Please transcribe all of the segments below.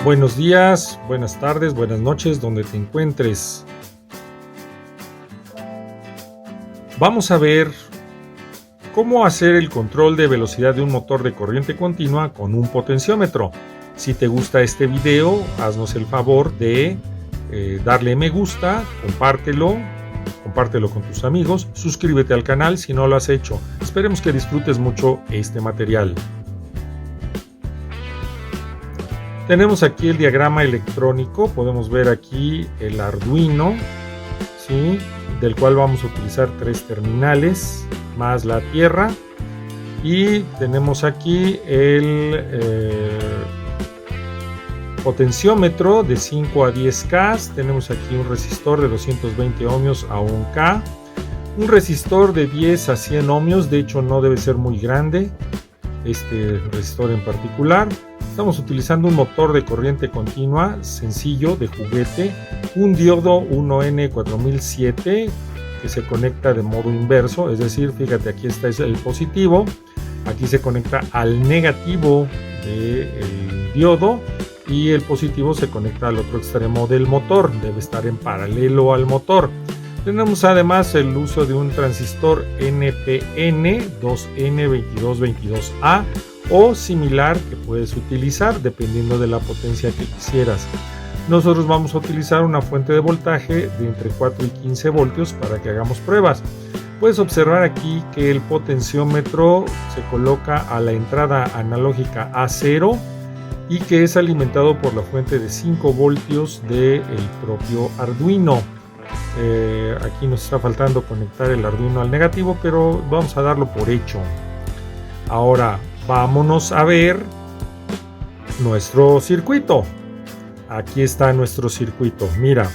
Buenos días, buenas tardes, buenas noches, donde te encuentres. Vamos a ver cómo hacer el control de velocidad de un motor de corriente continua con un potenciómetro. Si te gusta este video, haznos el favor de darle me gusta, compártelo con tus amigos, suscríbete al canal si no lo has hecho. Esperemos que disfrutes mucho este material. Tenemos aquí el diagrama electrónico, podemos ver aquí el Arduino, ¿sí? Del cual vamos a utilizar 3 terminales más la tierra, y tenemos aquí el potenciómetro de 5 a 10K, tenemos aquí un resistor de 220 ohmios a 1K, un resistor de 10 a 100 ohmios, de hecho no debe ser muy grande este resistor en particular. Estamos utilizando un motor de corriente continua sencillo de juguete, un diodo 1N4007 que se conecta de modo inverso, es decir, fíjate, aquí está el positivo, aquí se conecta al negativo del diodo y el positivo se conecta al otro extremo del motor, debe estar en paralelo al motor. Tenemos además el uso de un transistor NPN 2N2222A o similar que puedes utilizar dependiendo de la potencia que quisieras. Nosotros vamos a utilizar una fuente de voltaje de entre 4 y 15 voltios para que hagamos pruebas. Puedes observar aquí que el potenciómetro se coloca a la entrada analógica A0 y que es alimentado por la fuente de 5 voltios del propio Arduino. Aquí nos está faltando conectar el Arduino al negativo, pero vamos a darlo por hecho. Ahora vámonos a ver nuestro circuito. Aquí está nuestro circuito. Mira,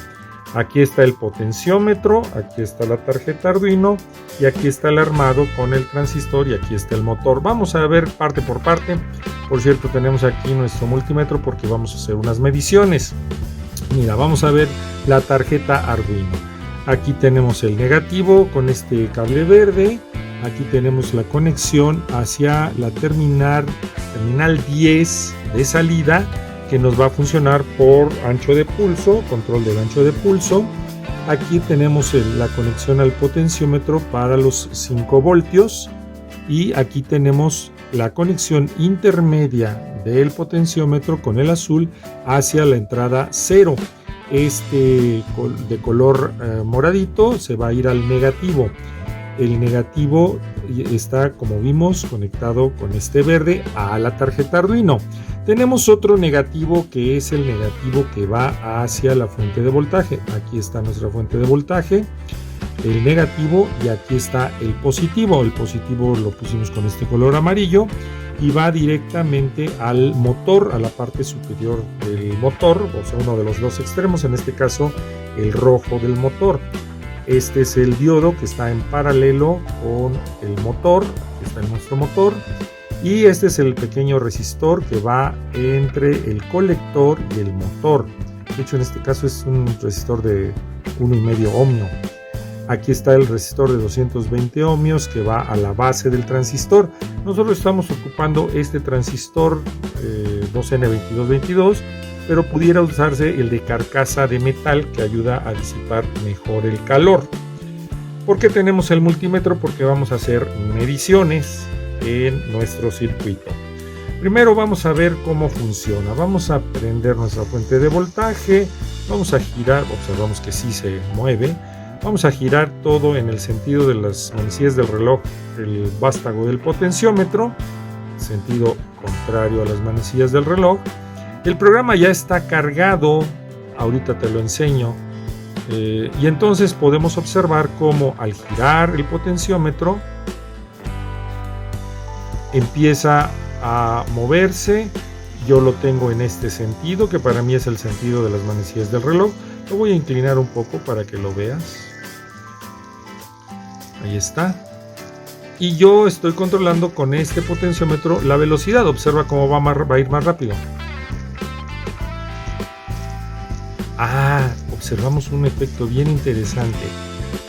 aquí está el potenciómetro, aquí está la tarjeta Arduino y aquí está el armado con el transistor y aquí está el motor. Vamos a ver parte por parte. Por cierto, tenemos aquí nuestro multímetro porque vamos a hacer unas mediciones. Mira, vamos a ver la tarjeta Arduino. Aquí tenemos el negativo con este cable verde. Aquí tenemos la conexión hacia la terminal 10 de salida, que nos va a funcionar por ancho de pulso, control del ancho de pulso. Aquí tenemos la conexión al potenciómetro para los 5 voltios y aquí tenemos la conexión intermedia del potenciómetro con el azul hacia la entrada 0. Este de color moradito se va a ir al negativo. El negativo está, como vimos, conectado con este verde a la tarjeta Arduino. Tenemos otro negativo que es el negativo que va hacia la fuente de voltaje. Aquí está nuestra fuente de voltaje, el negativo, y aquí está el positivo. El positivo lo pusimos con este color amarillo y va directamente al motor, a la parte superior del motor, o sea, uno de los dos extremos, en este caso el rojo del motor. Este es el diodo que está en paralelo con el motor, que está en nuestro motor, y este es el pequeño resistor que va entre el colector y el motor. De hecho, en este caso es un resistor de 1,5 ohmio. Aquí está el resistor de 220 ohmios que va a la base del transistor. Nosotros estamos ocupando este transistor 2N2222, pero pudiera usarse el de carcasa de metal que ayuda a disipar mejor el calor. ¿Por qué tenemos el multímetro? Porque vamos a hacer mediciones en nuestro circuito. Primero vamos a ver cómo funciona. Vamos a prender nuestra fuente de voltaje, vamos a girar, observamos que sí se mueve. Vamos a girar todo en el sentido de las manecillas del reloj, el vástago del potenciómetro, sentido contrario a las manecillas del reloj. El programa ya está cargado, ahorita te lo enseño, y entonces podemos observar cómo al girar el potenciómetro empieza a moverse. Yo lo tengo en este sentido, que para mí es el sentido de las manecillas del reloj. Lo voy a inclinar un poco para que lo veas. Ahí está. Y yo estoy controlando con este potenciómetro la velocidad. Observa cómo va a ir más rápido. Observamos un efecto bien interesante.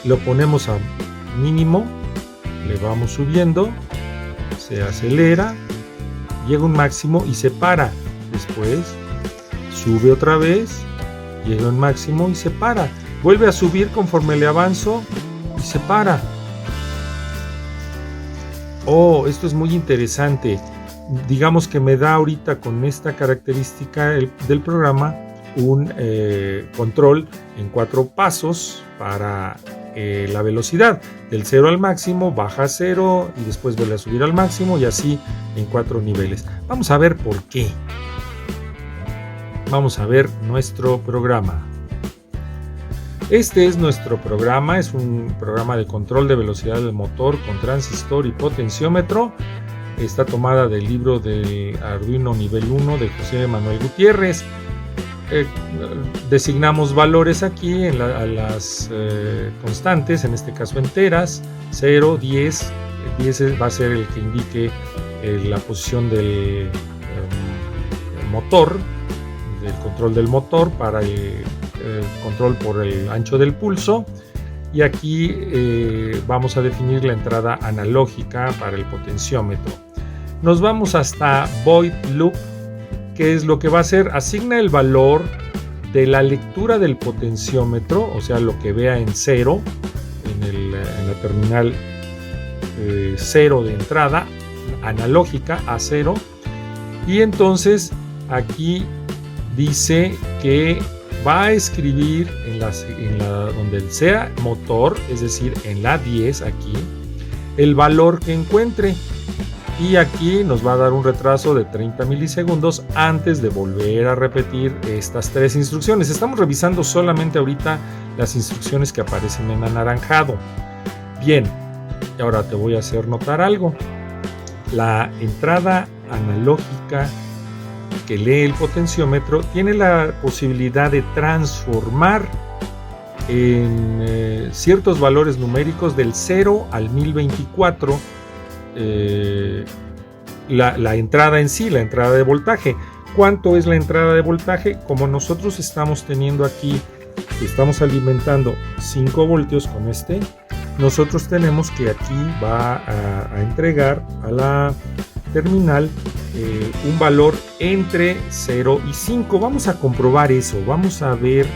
Lo ponemos a mínimo, le vamos subiendo, se acelera, llega a un máximo y se para. Después sube otra vez, llega al máximo y se para. Vuelve a subir conforme le avanzo y se para. Oh, esto es muy interesante. Digamos que me da ahorita con esta característica del programa un control en 4 pasos para la velocidad. Del 0 al máximo, baja a 0 y después vuelve a subir al máximo y así en 4 niveles. Vamos a ver por qué. Vamos a ver nuestro programa. Este es nuestro programa, es un programa de control de velocidad del motor con transistor y potenciómetro. Está tomada del libro de Arduino nivel 1 de José Manuel Gutiérrez. Designamos valores aquí a las constantes, en este caso enteras, 0, 10. 10 va a ser el que indique la posición del motor, del control del motor para el control por el ancho del pulso, y aquí vamos a definir la entrada analógica para el potenciómetro. Nos vamos hasta void loop, que es lo que va a hacer, asigna el valor de la lectura del potenciómetro, o sea, lo que vea en 0, en la terminal 0 de entrada analógica a 0, y entonces aquí dice que va a escribir donde sea motor, es decir, en la 10 aquí, el valor que encuentre. Y aquí nos va a dar un retraso de 30 milisegundos antes de volver a repetir estas 3 instrucciones. Estamos revisando solamente ahorita las instrucciones que aparecen en anaranjado. Bien, y ahora te voy a hacer notar algo. La entrada analógica que lee el potenciómetro tiene la posibilidad de transformar en ciertos valores numéricos del 0 al 1024 la entrada en sí, la entrada de voltaje. ¿Cuánto es la entrada de voltaje? Como nosotros estamos teniendo aquí, estamos alimentando 5 voltios con nosotros tenemos que aquí va a entregar a la terminal un valor entre 0 y 5. Vamos a comprobar eso. Vamos a ver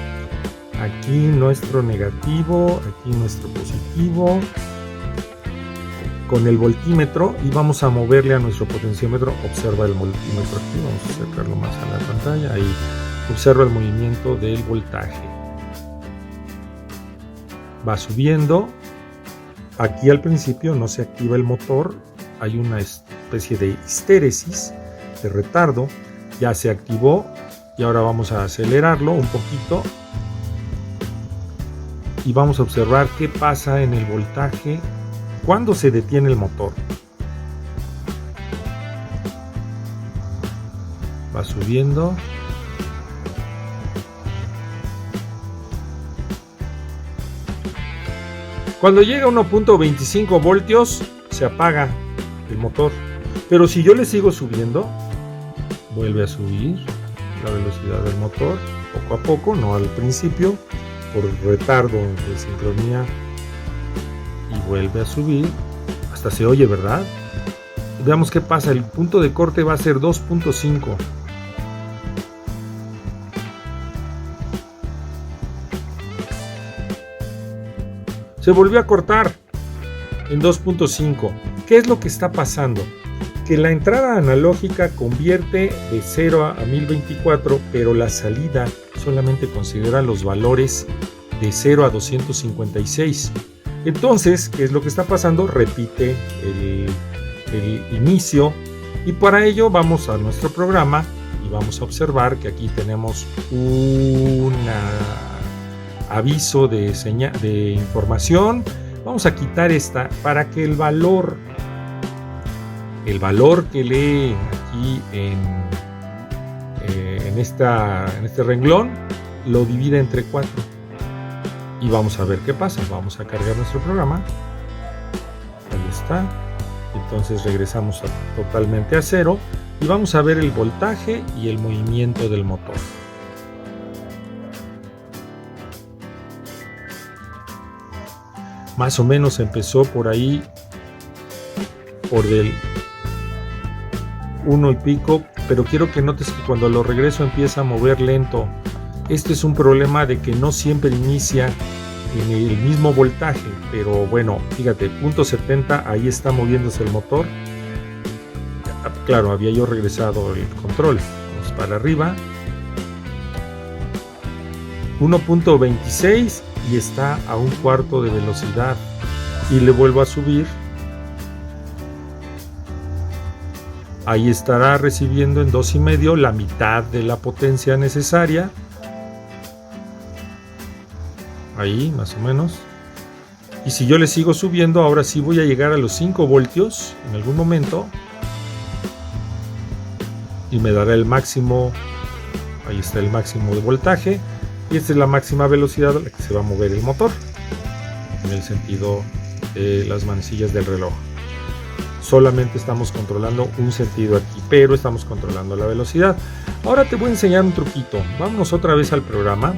aquí nuestro negativo, aquí nuestro positivo con el voltímetro, y vamos a moverle a nuestro potenciómetro. Observa el voltímetro aquí, vamos a acercarlo más a la pantalla. Ahí observa el movimiento del voltaje. Va subiendo. Aquí al principio no se activa el motor, hay una especie de histéresis, de retardo. Ya se activó y ahora vamos a acelerarlo un poquito y vamos a observar qué pasa en el voltaje cuando se detiene el motor. Va subiendo. Cuando llega a 1.25 voltios se apaga el motor, pero si yo le sigo subiendo, vuelve a subir la velocidad del motor poco a poco, no al principio, por retardo de sincronía, y vuelve a subir hasta se oye, ¿verdad? Veamos qué pasa. El punto de corte va a ser 2.5. Se volvió a cortar en 2.5. ¿Qué es lo que está pasando? Que la entrada analógica convierte de 0 a 1024, pero la salida solamente considera los valores de 0 a 256. Entonces, ¿qué es lo que está pasando? Repite el inicio, y para ello vamos a nuestro programa y vamos a observar que aquí tenemos un aviso de información. Vamos a quitar esta para que el valor que lee aquí en este renglón lo divide entre 4. Y vamos a ver qué pasa. Vamos a cargar nuestro programa. Ahí está. Entonces regresamos totalmente a 0 y vamos a ver el voltaje y el movimiento del motor. Más o menos empezó por ahí, por el 1 y pico, pero quiero que notes que cuando lo regreso empieza a mover lento. Este es un problema de que no siempre inicia en el mismo voltaje, pero bueno, fíjate, punto 70, ahí está moviéndose el motor. Claro, había yo regresado el control. Vamos para arriba. 1.26 y está a 1/4 de velocidad. Y le vuelvo a subir. Ahí estará recibiendo en 2,5 la mitad de la potencia necesaria. Ahí, más o menos. Y si yo le sigo subiendo, ahora sí voy a llegar a los 5 voltios en algún momento. Y me dará el máximo. Ahí está el máximo de voltaje. Y esta es la máxima velocidad a la que se va a mover el motor. En el sentido de las manecillas del reloj. Solamente estamos controlando un sentido aquí, pero estamos controlando la velocidad. Ahora te voy a enseñar un truquito. Vámonos otra vez al programa.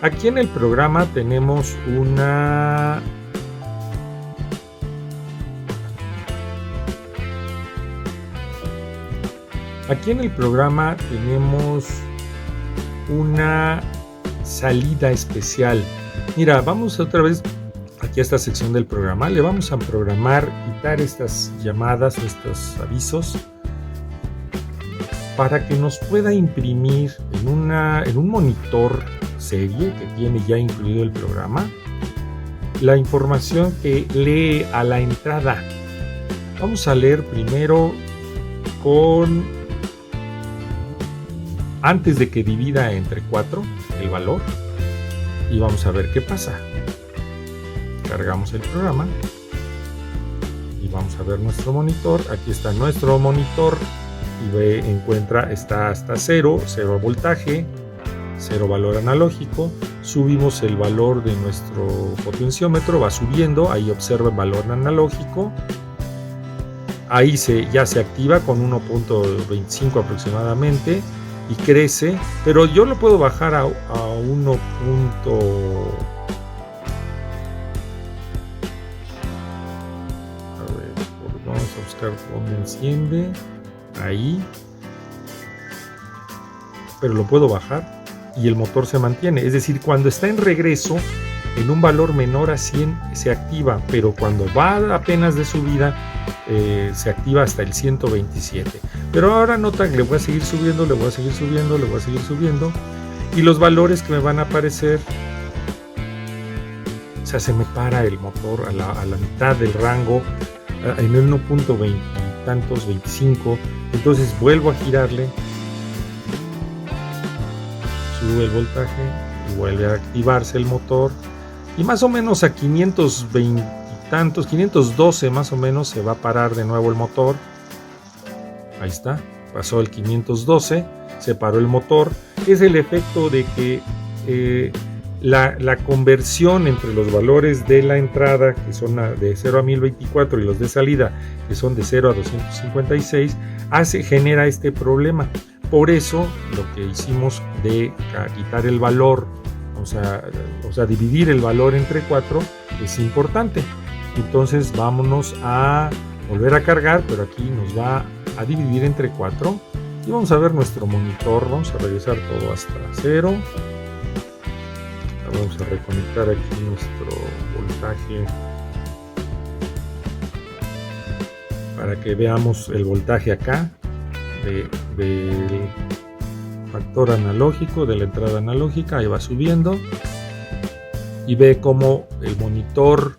Aquí en el programa tenemos una... Aquí en el programa tenemos una salida especial. Mira, vamos otra vez aquí a esta sección del programa. Le vamos a programar, quitar estas llamadas, estos avisos, para que nos pueda imprimir en un monitor serie que tiene ya incluido el programa la información que lee a la entrada. Vamos a leer primero antes de que divida entre 4 el valor, y vamos a ver qué pasa. Cargamos el programa y vamos a ver nuestro monitor. Aquí está nuestro monitor y está hasta 0 voltaje, 0 valor analógico. Subimos el valor de nuestro potenciómetro, va subiendo, ahí observa el valor analógico. Ahí ya se activa con 1.25 aproximadamente y crece, pero yo lo puedo bajar a 1. Vamos a buscar dónde enciende. Ahí. Pero lo puedo bajar y el motor se mantiene. Es decir, cuando está en regreso, en un valor menor a 100 se activa, pero cuando va apenas de subida, se activa hasta el 127. Pero ahora nota que le voy a seguir subiendo, le voy a seguir subiendo, le voy a seguir subiendo. Y los valores que me van a aparecer, o sea, se me para el motor a la mitad del rango, en el 1.20 y tantos, 25. Entonces vuelvo a girarle, sube el voltaje y vuelve a activarse el motor. Y más o menos a 520 y tantos, 512 más o menos, se va a parar de nuevo el motor. Ahí está, pasó el 512, se paró el motor. Es el efecto de que la conversión entre los valores de la entrada, que son de 0 a 1024, y los de salida, que son de 0 a 256, genera este problema. Por eso lo que hicimos de quitar el valor, o sea, dividir el valor entre 4 es importante. Entonces vámonos a volver a cargar, pero aquí nos va a dividir entre 4 y vamos a ver nuestro monitor. Vamos a regresar todo hasta 0. Vamos a reconectar aquí nuestro voltaje para que veamos el voltaje acá del factor analógico, de la entrada analógica. Ahí va subiendo y ve cómo el monitor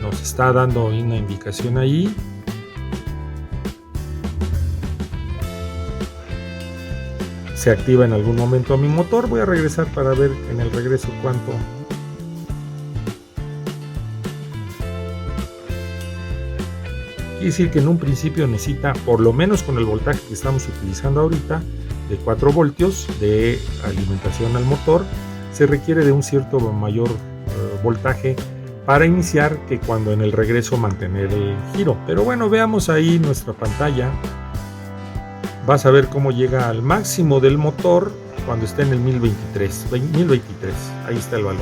nos está dando una indicación ahí. Se activa en algún momento a mi motor. Voy a regresar para ver en el regreso cuánto. Quiere decir que en un principio necesita, por lo menos con el voltaje que estamos utilizando ahorita, de 4 voltios de alimentación al motor, se requiere de un cierto mayor voltaje para iniciar, que cuando en el regreso mantener el giro. Pero bueno, veamos ahí nuestra pantalla. Vas a ver cómo llega al máximo del motor cuando está en el 1023. Ahí está el valor.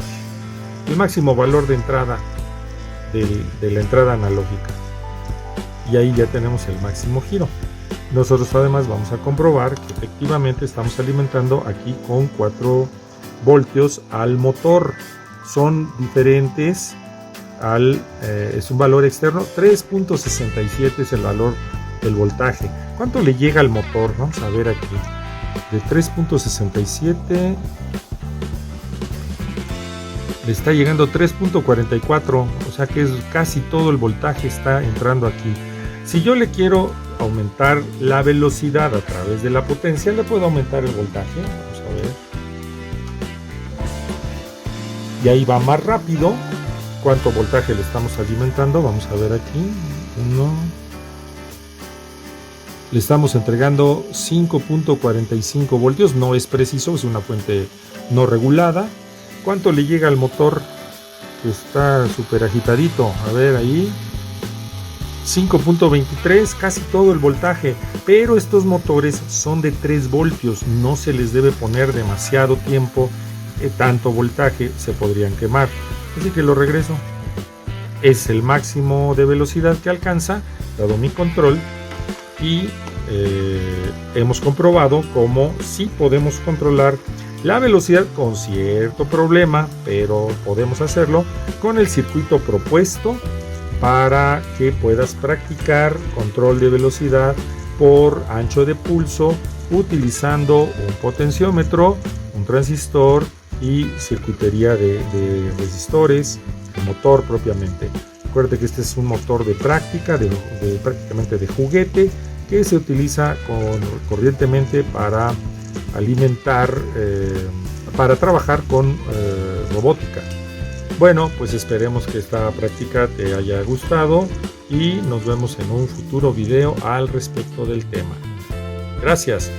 El máximo valor de entrada de la entrada analógica. Y ahí ya tenemos el máximo giro. Nosotros además vamos a comprobar que efectivamente estamos alimentando aquí con 4 voltios al motor. Son diferentes es un valor externo. 3.67 es el valor del voltaje. ¿Cuánto le llega al motor? Vamos a ver aquí. De 3.67 le está llegando 3.44, o sea que es casi todo el voltaje está entrando aquí. Si yo le quiero aumentar la velocidad a través de la potencia, le puedo aumentar el voltaje. Vamos a ver. Y ahí va más rápido. ¿Cuánto voltaje le estamos alimentando? Vamos a ver aquí. 1. Le estamos entregando 5.45 voltios. No es preciso, es una fuente no regulada. ¿Cuánto le llega al motor? Que está súper agitadito. A ver ahí. 5.23, casi todo el voltaje. Pero estos motores son de 3 voltios. No se les debe poner demasiado tiempo. Tanto voltaje se podrían quemar. Así que lo regreso. Es el máximo de velocidad que alcanza, dado mi control. Y hemos comprobado cómo sí podemos controlar la velocidad con cierto problema, pero podemos hacerlo con el circuito propuesto para que puedas practicar control de velocidad por ancho de pulso utilizando un potenciómetro, un transistor y circuitería de resistores, el motor propiamente. Acuérdate que este es un motor de práctica, prácticamente de juguete, que se utiliza corrientemente para alimentar, para trabajar con robótica. Bueno, pues esperemos que esta práctica te haya gustado y nos vemos en un futuro video al respecto del tema. Gracias.